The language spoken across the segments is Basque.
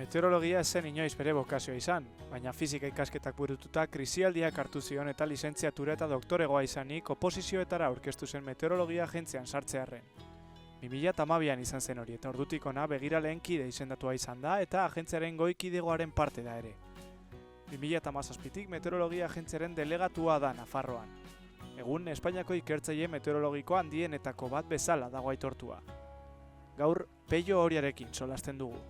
Meteorologia ez zen inoiz bere bokazioa izan, baina fisika ikasketak burututa krisialdiak hartu zion eta lizentziatura eta doktoregoa izanik oposizioetara aurkeztu zen meteorologia agentzian sartzearren. 2012an izan zen hori eta ordutik hona begiraleen kide izendatua izan da eta agentziaren goi-kidegoaren parte da ere. 2017tik meteorologia agentziaren delegatua da Nafarroan. Egun Espainiako ikertzaile meteorologiko handienetako bat bezala dago aitortua. Gaur Pello Oriarekin solasten dugu.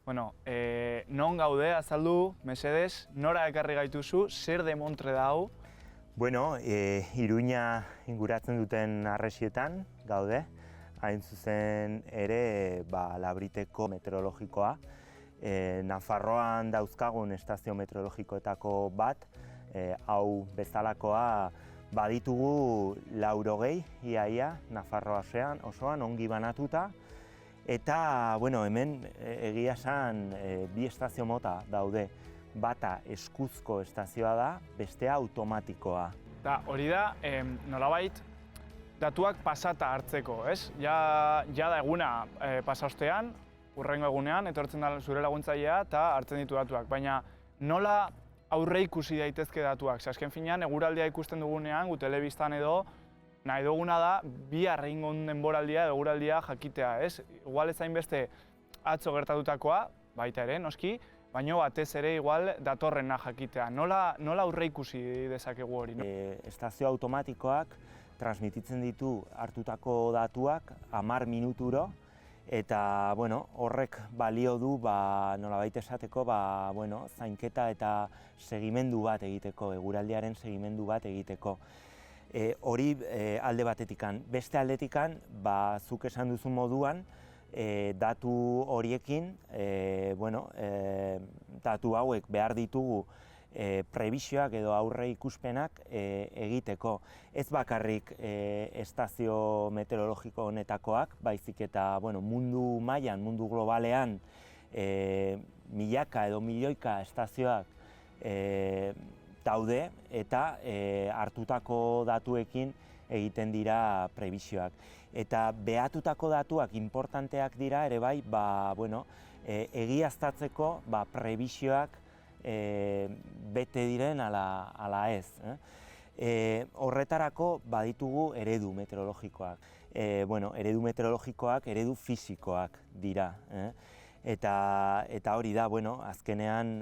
Bueno, non gaude, azaldu, mesedez, nora ekarri gaituzu, zer demontre da hau? Bueno, Iruña inguratzen duten harresietan gaude, hain zuzen ere Labriteko meteorologikoa. Nafarroan dauzkagun estazio meteorologikoetako bat, hau bezalakoa baditugu 80 iaia Nafarroa osoan ongi banatuta. Eta, bueno, hemen egia esan bi estazio mota daude. Bata eskuzko estazioa da, bestea automatikoa. Da, hori da, nolabait, datuak pasata hartzeko, ez? Ja da eguna pasa ostean, hurrengo egunean, etortzen da zure laguntzailea eta hartzen ditu datuak. Baina nola aurre ikusi daitezke datuak? Azken finean, eguraldia ikusten dugunean, gu telebistan edo, nahi duguna da, bihar egingo denboraldia edo eguraldia jakitea, ez? Igual ez hainbeste atzo gertatutakoa, baita ere, noski, baina batez ere igual datorrena jakitea. Nola aurre ikusi dezakegu hori? Estazio automatikoak transmititzen ditu hartutako datuak 10 minuturo, eta horrek balio du nolabait esateko zainketa eta segimendu bat egiteko, eguraldiaren segimendu bat egiteko. Hori alde batetikan. Beste aldetikan, zuk esan duzun moduan, datu horiekin, datu hauek behar ditugu prebisioak edo aurre ikuspenak egiteko. Ez bakarrik estazio meteorologiko honetakoak, baizik eta mundu mailan, mundu globalean, milaka edo milioika estazioak daude eta hartutako datuekin egiten dira prebisioak. Eta behatutako datuak importanteak dira ere bai, egiaztatzeko prebisioak bete diren ala ez. Horretarako baditugu eredu meteorologikoak. Eredu meteorologikoak eredu fisikoak dira. Eta hori da, azkenean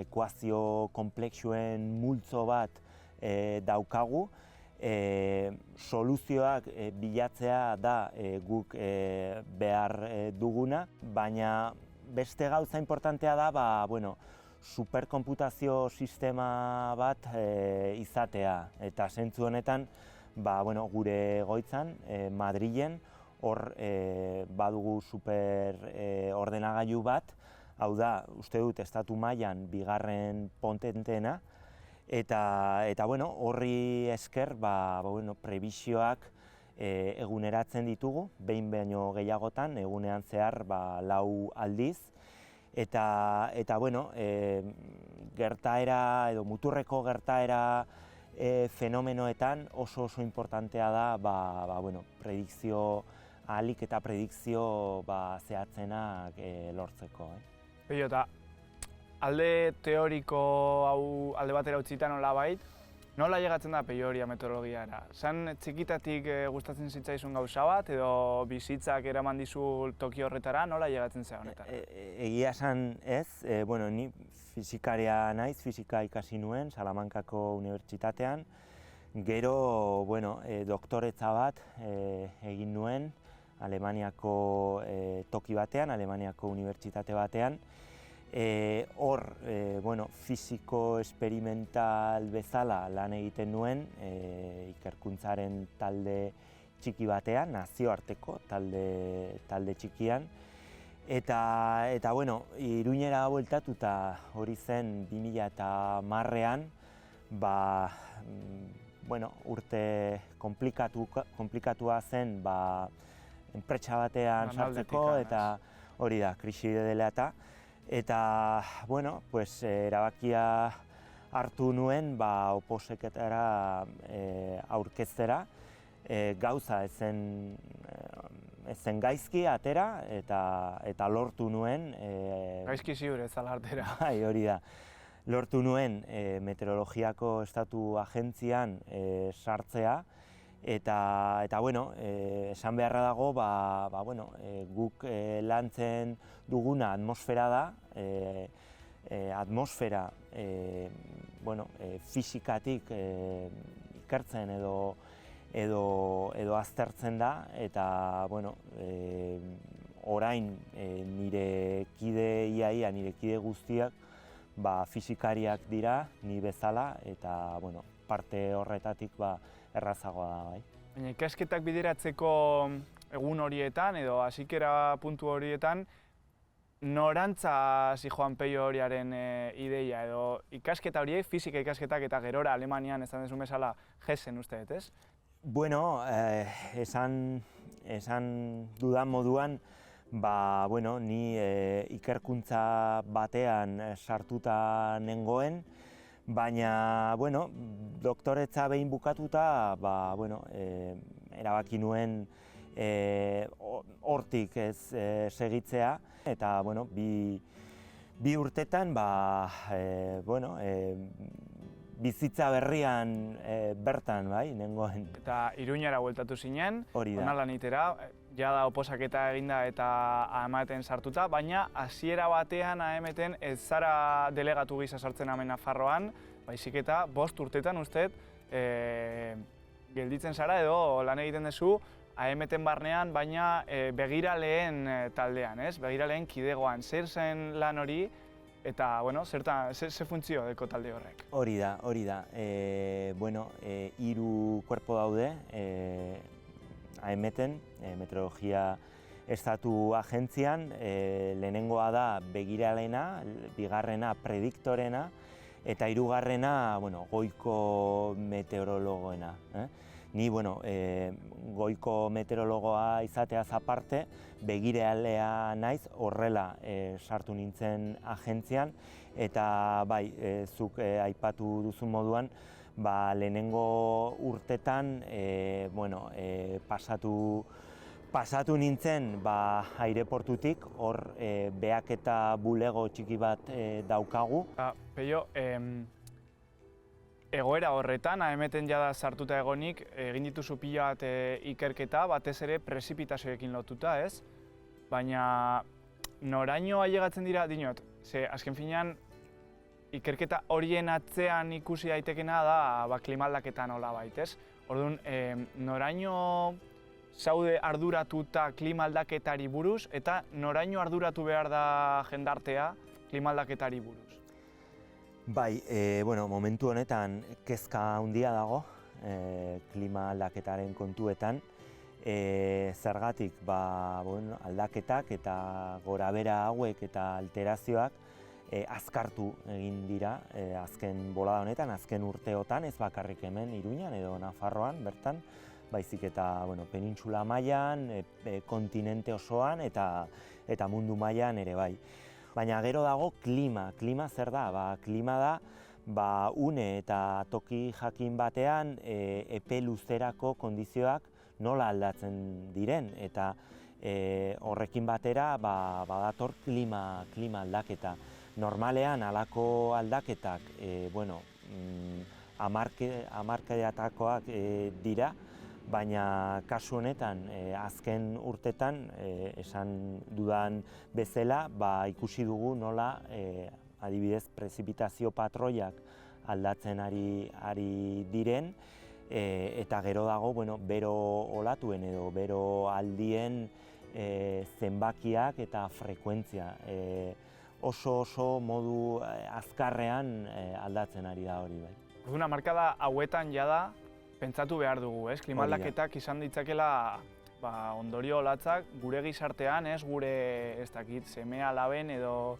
ekuazio konplexuen multzo bat daukagu. Soluzioak bilatzea da guk behar duguna, baina beste gauza importantea da superkonputazio sistema bat izatea. Eta zentzu honetan gure egoitzan, Madrilen, hor badugu super ordenagailu bat, hau da, uste dut, estatu mailan bigarren potenteena, eta horri esker prebisioak eguneratzen ditugu, behin baino gehiagotan, egunean zehar 4 aldiz, eta gertaera edo muturreko gertaera fenomenoetan oso importantea da predikzio ahalik eta predikzio zehatzenak lortzeko. Pello, eta alde teoriko hau alde batera utzita nolabait, nola llegatzen da Pello Oria meteorologiara? Zan txikitatik gustatzen zitzaizun gauza bat edo bizitzak eraman dizu toki horretara, nola llegatzen zea honetara? Egia esan ez, ni fizikaria naiz, fizika ikasi nuen Salamankako unibertsitatean. Gero, doktoretza bat egin nuen Alemaniako toki batean, Alemaniako unibertsitate batean. Hor, fisiko esperimental bezala lan egiten nuen, ikerkuntzaren talde txiki batean, nazioarteko talde txikian. Eta Iruñera bueltatuta hori zen 2010ean, urte komplikatua zen enpresa batean sartzeko eta hori da, krisi dela eta erabakia hartu nuen oposeketara aurkeztera, gauza ezen gaizki atera eta lortu nuen. Gaizki ziur ez ala artera. Bai, hori da. Lortu nuen meteorologiako estatu agentzian sartzea eta esan beharra dago guk lantzen duguna atmosfera da, atmosfera fisikatik ikertzen edo aztertzen da eta orain nire kide guztiak fisikariak dira, ni bezala, eta parte horretatik errazagoa da, bai. Baina ikasketak bideratzeko egun horietan edo hasikera puntu horietan, norantza zijoan Peio horiaren ideia edo ikasketa horiek, fisika ikasketak eta gerora Alemanian esan dezun bezala Hessen uste dut, ez? Bueno, esan dudan moduan, ni ikerkuntza batean sartuta nengoen, baina, doktoretza behin bukatuta, erabaki nuen hortik ez segitzea, eta, bi urtetan, bizitza berrian bertan, nengoen. Eta Iruñara bueltatu zinen, hori da. Onalan itera, jada oposaketa eginda eta AEMeten sartuta, baina hasiera batean AEMeten ez zara delegatu gisa sartzen hemen Nafarroan, baizik eta 5 urtetan uste gelditzen zara edo lan egiten duzu AEMeten barnean, baina begiraleen taldean, ez? Begiraleen kidegoan. Zer zen lan hori eta, ze funtzio deko talde horrek? Hori da. 3 kuerpo daude AEMeten, Meteorologia Estatu Agentzian, lehenengoa da begiralena, bigarrena prediktorena, eta 3. Goiko meteorologoena. Ni, goiko meteorologoa izateaz aparte, begiralea naiz horrela sartu nintzen agentzian, eta zuk aipatu duzun moduan, lehenengo urtetan pasatu nintzen aireportutik, hor behaketa bulego txiki bat daukagu. Peio, egoera horretan, AEMeten jada sartuta egonik, egin dituzu pila bat ikerketa, batez ere prezipitazioekin lotuta, ez? Baina noraino ailegatzen dira, dinot, ze azken finean ikerketa horien atzean ikusi daitekena da klima aldaketa nolabait, ez? Orduan, noraino zaude arduratuta klima aldaketari buruz eta noraino arduratu behar da jendartea klima aldaketari buruz? Momentu honetan kezka handia dago klima aldaketaren kontuetan. Zergatik, aldaketak eta gorabehera hauek eta alterazioak azkartu egin dira azken bolada honetan, azken urteotan, ez bakarrik hemen Iruñan edo Nafarroan bertan, baizik eta penintsula mailan, kontinente osoan eta mundu mailan ere bai. Baina gero dago klima. Klima zer da? Klima da une eta toki jakin batean epe luzerako kondizioak nola aldatzen diren eta horrekin batera badator klima aldaketa. Normalean halako aldaketak hamarkadetakoak dira, baina kasu honetan azken urtetan esan dudan bezala ikusi dugu nola adibidez prezipitazio patroiak aldatzen ari diren eta gero dago bero olatuen edo bero aldien zenbakiak eta frekuentzia. Oso modu azkarrean aldatzen ari da hori bai. Orduan, hamarkada hauetan jada pentsatu behar dugu, ez? Klima aldaketak izan ditzakela ondorio olatzak gure gizartean, ez gure seme-alaben edo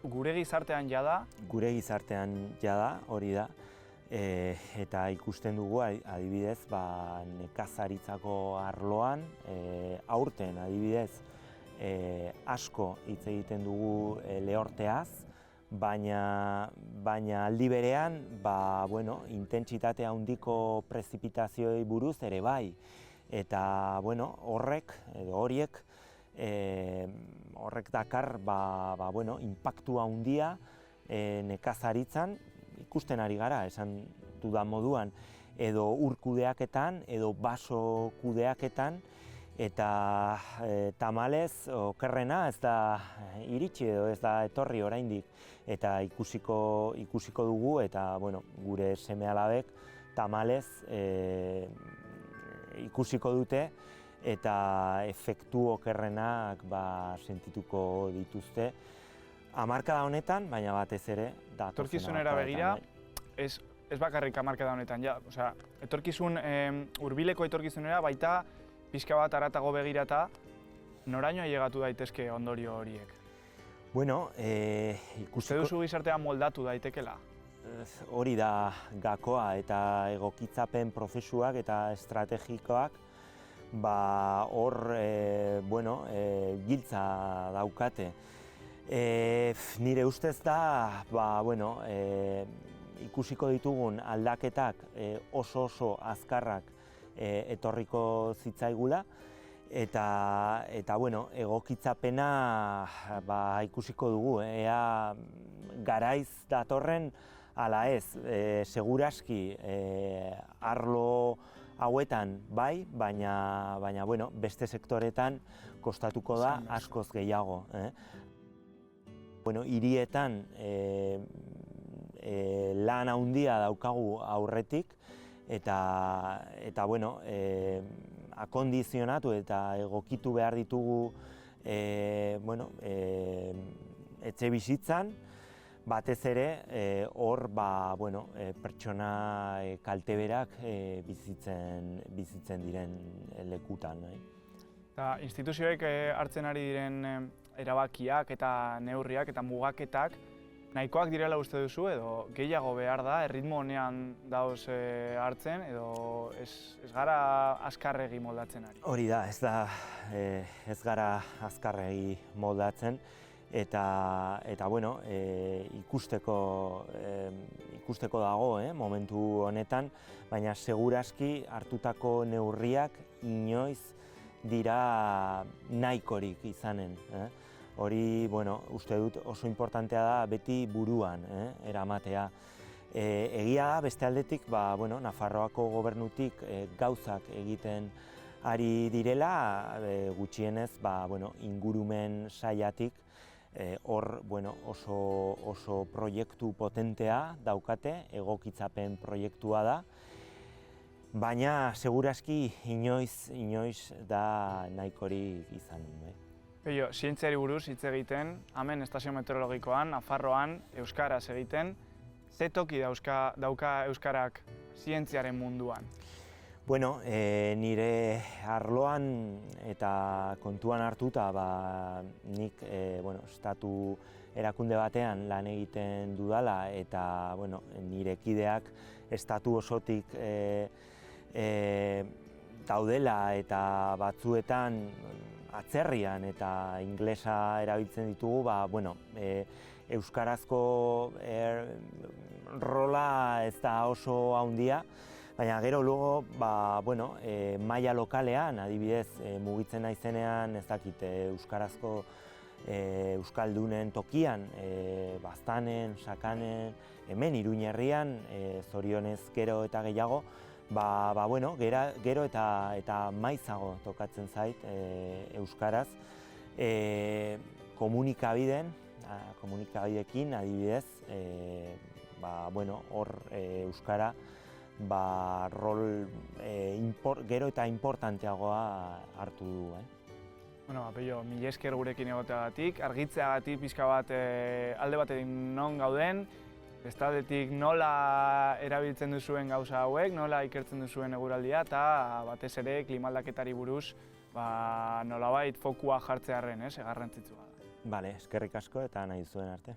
gure gizartean jada? Gure gizartean jada, hori da. eta ikusten dugu adibidez nekazaritzako arloan, aurten adibidez asko hitz egiten dugu lehorteaz, baina aldi berean intentsitate handiko prezipitazioei buruz ere bai. Eta horiek dakar inpaktu handia nekazaritzan ikusten ari gara, esan dudan moduan, edo ur kudeaketan, edo baso kudeaketan, eta tamalez okerrena ez da iritsi edo ez da etorri oraindik, eta ikusiko dugu, eta gure seme-alabek tamalez ikusiko dute, eta efektu okerrenak sentituko dituzte hamarkada honetan, baina batez ere etorkizunera begira, ez bakarrik hamarkada honetan, hurbileko etorkizunera baita pixka bat haratago begirata, noraino ailegatu daitezke ondorio horiek? Uste duzu gizartea moldatu daitekela? Hori da gakoa, eta egokitzapen prozesuak eta estrategikoak hor giltza daukate. Nire ustez da ikusiko ditugun aldaketak oso azkarrak etorriko zitzaigula, eta egokitzapena ikusiko dugu, ea garaiz datorren ala ez. Seguraski arlo hauetan bai, baina beste sektoretan kostatuko da askoz gehiago. Hirietan lan handia daukagu aurretik, eta akondizionatu eta egokitu behar ditugu etxe bizitzan, batez ere hor pertsona kalteberak bizitzen diren lekutan. Instituzioek hartzen ari diren erabakiak eta neurriak eta mugaketak nahikoak direla uste duzu, edo gehiago behar da, erritmo honean dauz hartzen, edo ez gara azkarregi moldatzen ari? Hori da, ez gara azkarregi moldatzen, eta ikusteko dago momentu honetan, baina seguraski hartutako neurriak inoiz dira nahikorik izanen. Hori, uste dut oso importantea da beti buruan eramatea. Egia da, beste aldetik, Nafarroako gobernutik gauzak egiten ari direla, gutxienez ingurumen sailatik hor oso proiektu potentea daukate, egokitzapen proiektua da, baina seguraski inoiz da nahikorik izan. Peio, zientziari buruz hitz egiten, hemen estazio meteorologikoan, Nafarroan, euskaraz egiten, ze toki dauka euskarak zientziaren munduan? Nire arloan eta kontuan hartuta, nik estatu erakunde batean lan egiten dudala, eta nire kideak estatu osotik daudela, eta batzuetan atzerrian eta inglesa erabiltzen ditugu, euskarazko rola ez da oso handia, baina gero luego maila lokalean, adibidez, mugitzen naizenean, ez dakit, euskarazko euskaldunen tokian, Baztanen, Sakanen, hemen Iruñerrian, zorionez gero eta gehiago, gero eta maizago tokatzen zait euskaraz. Komunikabideekin, adibidez, hor euskara rol gero eta importanteagoa hartu du. Peio, mila esker gurekin egoteagatik, argitzeagatik pixka bat alde batetik non gauden, bestaldetik nola erabiltzen duzuen gauza hauek, nola ikertzen duzuen eguraldia, eta batez ere klimaldaketari buruz nolabait fokua jartzearren, garrantzitsua da. Eskerrik asko eta nahi zuen arte.